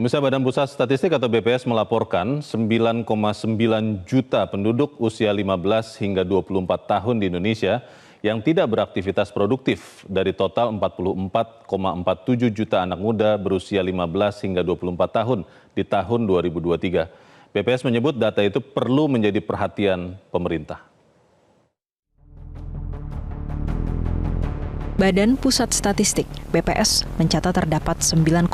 Pemirsa, Badan Pusat Statistik atau BPS melaporkan 9,9 juta penduduk usia 15 hingga 24 tahun di Indonesia yang tidak beraktivitas produktif dari total 44,47 juta anak muda berusia 15 hingga 24 tahun di tahun 2023. BPS menyebut data itu perlu menjadi perhatian pemerintah. Badan Pusat Statistik (BPS) mencatat terdapat 9,9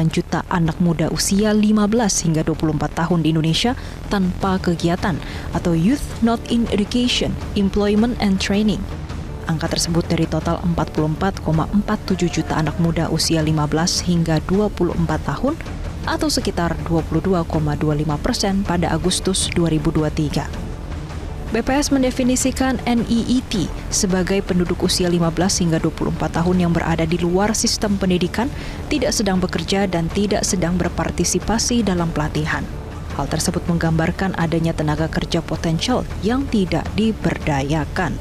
juta anak muda usia 15 hingga 24 tahun di Indonesia tanpa kegiatan atau Youth Not in Education, Employment and Training. Angka tersebut dari total 44,47 juta anak muda usia 15 hingga 24 tahun atau sekitar 22,25% pada Agustus 2023. BPS mendefinisikan NEET sebagai penduduk usia 15 hingga 24 tahun yang berada di luar sistem pendidikan, tidak sedang bekerja dan tidak sedang berpartisipasi dalam pelatihan. Hal tersebut menggambarkan adanya tenaga kerja potensial yang tidak diberdayakan.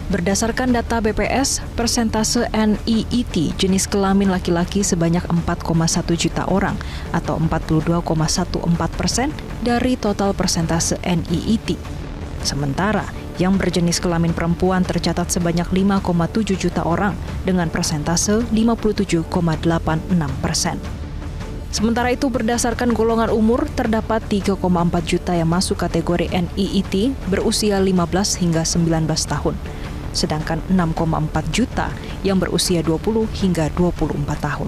Berdasarkan data BPS, persentase NEET jenis kelamin laki-laki sebanyak 4,1 juta orang atau 42,14% dari total persentase NEET. Sementara yang berjenis kelamin perempuan tercatat sebanyak 5,7 juta orang dengan persentase 57,86%. Sementara itu berdasarkan golongan umur terdapat 3,4 juta yang masuk kategori NEET berusia 15 hingga 19 tahun. Sedangkan 6,4 juta yang berusia 20 hingga 24 tahun.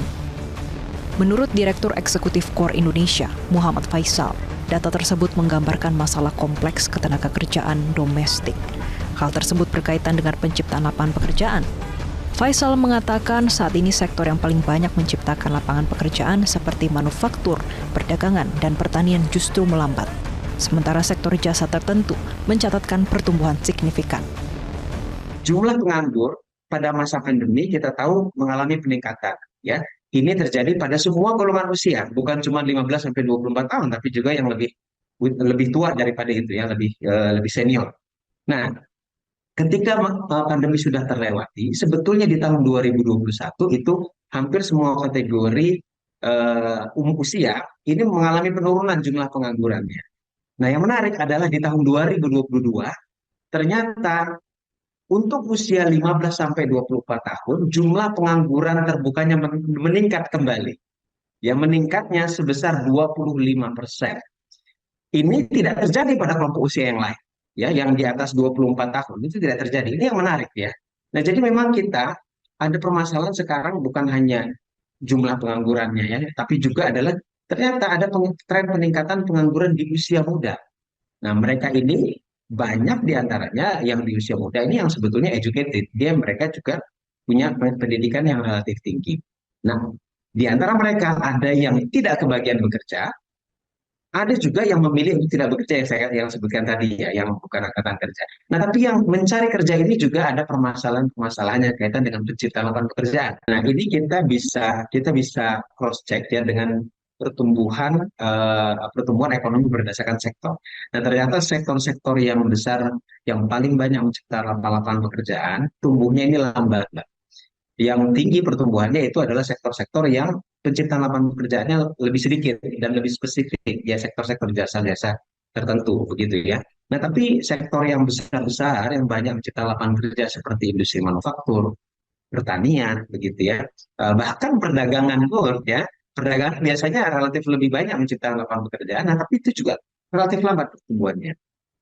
Menurut Direktur Eksekutif KOR Indonesia, Muhammad Faisal, data tersebut menggambarkan masalah kompleks ketenagakerjaan domestik. Hal tersebut berkaitan dengan penciptaan lapangan pekerjaan. Faisal mengatakan saat ini sektor yang paling banyak menciptakan lapangan pekerjaan seperti manufaktur, perdagangan, dan pertanian justru melambat. Sementara sektor jasa tertentu mencatatkan pertumbuhan signifikan. Jumlah penganggur pada masa pandemi kita tahu mengalami peningkatan, ya. Ini terjadi pada semua golongan usia, bukan cuma 15 sampai 24 tahun, tapi juga yang lebih tua daripada itu, ya, lebih senior. Nah, ketika pandemi sudah terlewati, sebetulnya di tahun 2021 itu hampir semua kategori usia ini mengalami penurunan jumlah penganggurannya. Nah, yang menarik adalah di tahun 2022 ternyata untuk usia 15 sampai 24 tahun, jumlah pengangguran terbukanya meningkat kembali. Yang meningkatnya sebesar 25%. Ini tidak terjadi pada kelompok usia yang lain, ya, yang di atas 24 tahun. Itu tidak terjadi. Ini yang menarik, ya. Nah, jadi memang kita ada permasalahan sekarang bukan hanya jumlah penganggurannya, ya, tapi juga adalah ternyata ada tren peningkatan pengangguran di usia muda. Nah, mereka ini banyak diantaranya yang di usia muda ini yang sebetulnya educated, mereka juga punya pendidikan yang relatif tinggi. Nah, di antara mereka ada yang tidak kebagian bekerja, ada juga yang memilih untuk tidak bekerja yang saya sebutkan tadi, ya, yang bukan angkatan kerja. Nah, tapi yang mencari kerja ini juga ada permasalahan-permasalahan yang kaitan dengan penciptaan lapangan pekerjaan. Nah, ini kita bisa cross check, ya, dengan pertumbuhan ekonomi berdasarkan sektor. Nah, ternyata sektor-sektor yang besar yang paling banyak menciptakan lapangan pekerjaan tumbuhnya ini lambat. Yang tinggi pertumbuhannya itu adalah sektor-sektor yang penciptaan lapangan pekerjaannya lebih sedikit dan lebih spesifik, ya, sektor-sektor jasa-jasa tertentu, begitu, ya. Nah, tapi sektor yang besar-besar yang banyak menciptakan lapangan kerja seperti industri manufaktur, pertanian, begitu, ya, bahkan perdagangan pun, ya. Perdagangan biasanya relatif lebih banyak menciptakan lapangan pekerjaan, nah, tapi itu juga relatif lambat pertumbuhannya.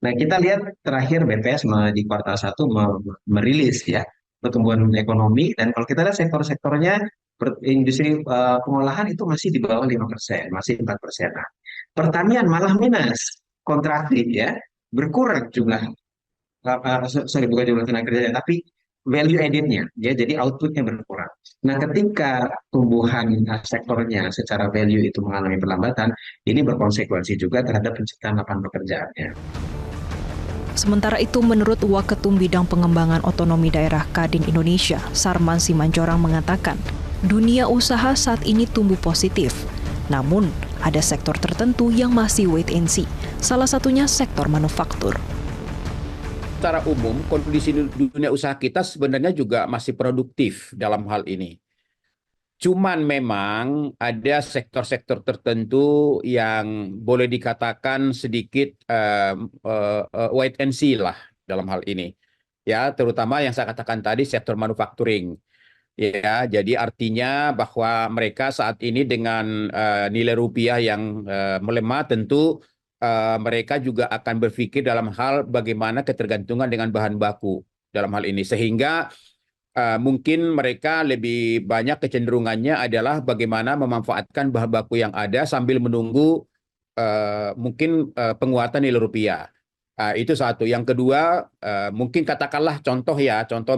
Nah, kita lihat terakhir BPS di kuartal 1 merilis, ya, pertumbuhan ekonomi, dan kalau kita lihat sektor-sektornya industri pengolahan itu masih di bawah 5%, masih 4%. Nah, pertanian malah minus, kontraktif, ya, berkurang jumlah, bukan jumlah tenaga kerja, tapi value added-nya, ya, jadi output-nya berkurang. Nah, ketika tumbuhan sektornya secara value itu mengalami perlambatan, ini berkonsekuensi juga terhadap penciptaan lapangan pekerjaannya. Sementara itu, menurut Waketum Bidang Pengembangan Otonomi Daerah Kadin Indonesia, Sarman Simanjorang mengatakan, dunia usaha saat ini tumbuh positif. Namun, ada sektor tertentu yang masih wait and see, salah satunya sektor manufaktur. Secara umum, kondisi dunia usaha kita sebenarnya juga masih produktif dalam hal ini. Cuman memang ada sektor-sektor tertentu yang boleh dikatakan sedikit wait and see lah dalam hal ini. Ya, terutama yang saya katakan tadi sektor manufacturing. Ya, jadi artinya bahwa mereka saat ini dengan nilai rupiah yang melemah, tentu mereka juga akan berpikir dalam hal bagaimana ketergantungan dengan bahan baku dalam hal ini, sehingga mungkin mereka lebih banyak kecenderungannya adalah bagaimana memanfaatkan bahan baku yang ada sambil menunggu mungkin penguatan nilai rupiah. Itu satu. Yang kedua, mungkin katakanlah contoh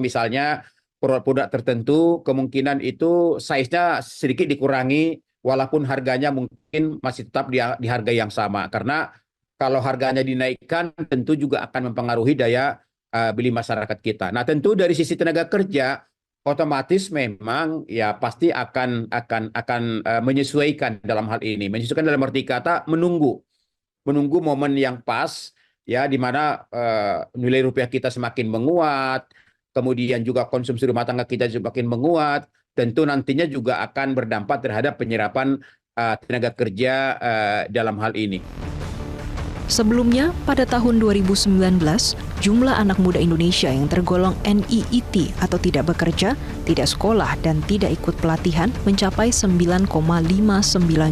misalnya produk tertentu kemungkinan itu size-nya sedikit dikurangi walaupun harganya mungkin masih tetap di harga yang sama. Karena kalau harganya dinaikkan tentu juga akan mempengaruhi daya beli masyarakat kita. Nah, tentu dari sisi tenaga kerja otomatis memang ya pasti akan menyesuaikan dalam hal ini. Menyesuaikan dalam arti kata menunggu momen yang pas ya di mana nilai rupiah kita semakin menguat, kemudian juga konsumsi rumah tangga kita semakin menguat, tentu nantinya juga akan berdampak terhadap penyerapan tenaga kerja dalam hal ini. Sebelumnya, pada tahun 2019, jumlah anak muda Indonesia yang tergolong NEET atau tidak bekerja, tidak sekolah, dan tidak ikut pelatihan mencapai 9,59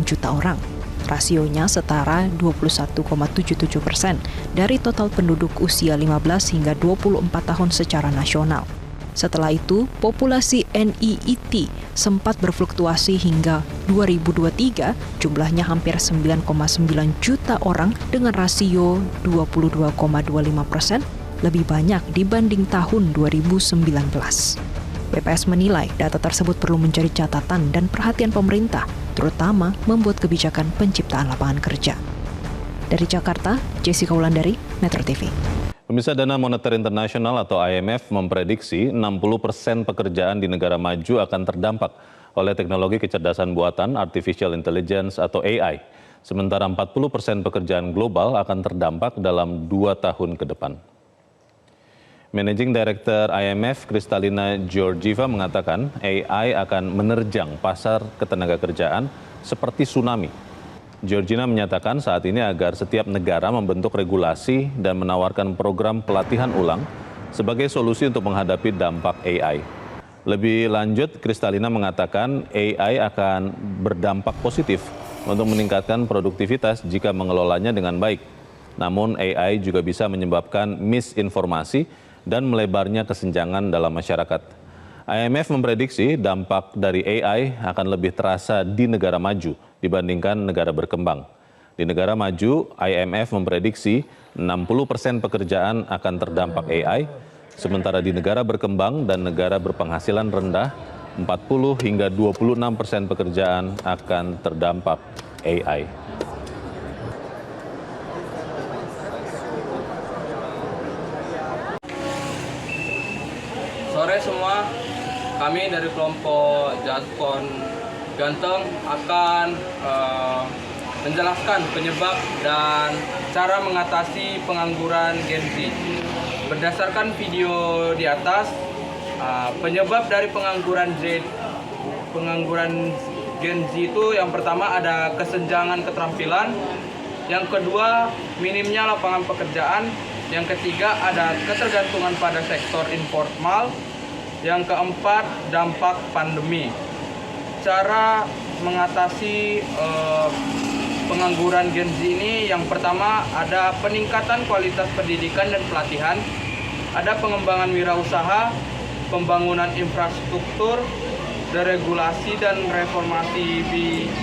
juta orang. Rasionya setara 21,77% dari total penduduk usia 15 hingga 24 tahun secara nasional. Setelah itu, populasi NEET sempat berfluktuasi hingga 2023, jumlahnya hampir 9,9 juta orang dengan rasio 22,25%, lebih banyak dibanding tahun 2019. BPS menilai data tersebut perlu menjadi catatan dan perhatian pemerintah, terutama membuat kebijakan penciptaan lapangan kerja. Dari Jakarta, Jessica Wulandari, Metro TV. Pemirsa, Dana Moneter Internasional atau IMF memprediksi 60% pekerjaan di negara maju akan terdampak oleh teknologi kecerdasan buatan artificial intelligence atau AI. Sementara 40% pekerjaan global akan terdampak dalam 2 tahun ke depan. Managing Director IMF Kristalina Georgieva mengatakan AI akan menerjang pasar ketenagakerjaan seperti tsunami. Georgina menyatakan saat ini agar setiap negara membentuk regulasi dan menawarkan program pelatihan ulang sebagai solusi untuk menghadapi dampak AI. Lebih lanjut, Kristalina mengatakan AI akan berdampak positif untuk meningkatkan produktivitas jika mengelolanya dengan baik. Namun AI juga bisa menyebabkan misinformasi dan melebarnya kesenjangan dalam masyarakat. IMF memprediksi dampak dari AI akan lebih terasa di negara maju dibandingkan negara berkembang. Di negara maju, IMF memprediksi 60% pekerjaan akan terdampak AI, sementara di negara berkembang dan negara berpenghasilan rendah, 40 hingga 26% pekerjaan akan terdampak AI. Sore semua, kami dari kelompok Jatkon Ganteng akan menjelaskan penyebab dan cara mengatasi pengangguran Gen Z. Berdasarkan video di atas, penyebab dari pengangguran Gen Z itu yang pertama ada kesenjangan keterampilan, yang kedua minimnya lapangan pekerjaan, yang ketiga ada ketergantungan pada sektor informal, yang keempat dampak pandemi. Cara mengatasi pengangguran Gen Z ini yang pertama ada peningkatan kualitas pendidikan dan pelatihan, ada pengembangan wirausaha, pembangunan infrastruktur, deregulasi dan reformasi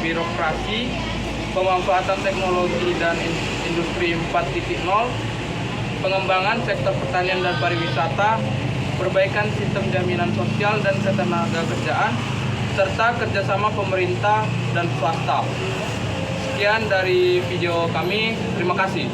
birokrasi, pemanfaatan teknologi dan industri 4.0, pengembangan sektor pertanian dan pariwisata, perbaikan sistem jaminan sosial dan ketenagakerjaan, serta kerjasama pemerintah dan swasta. Sekian dari video kami, terima kasih.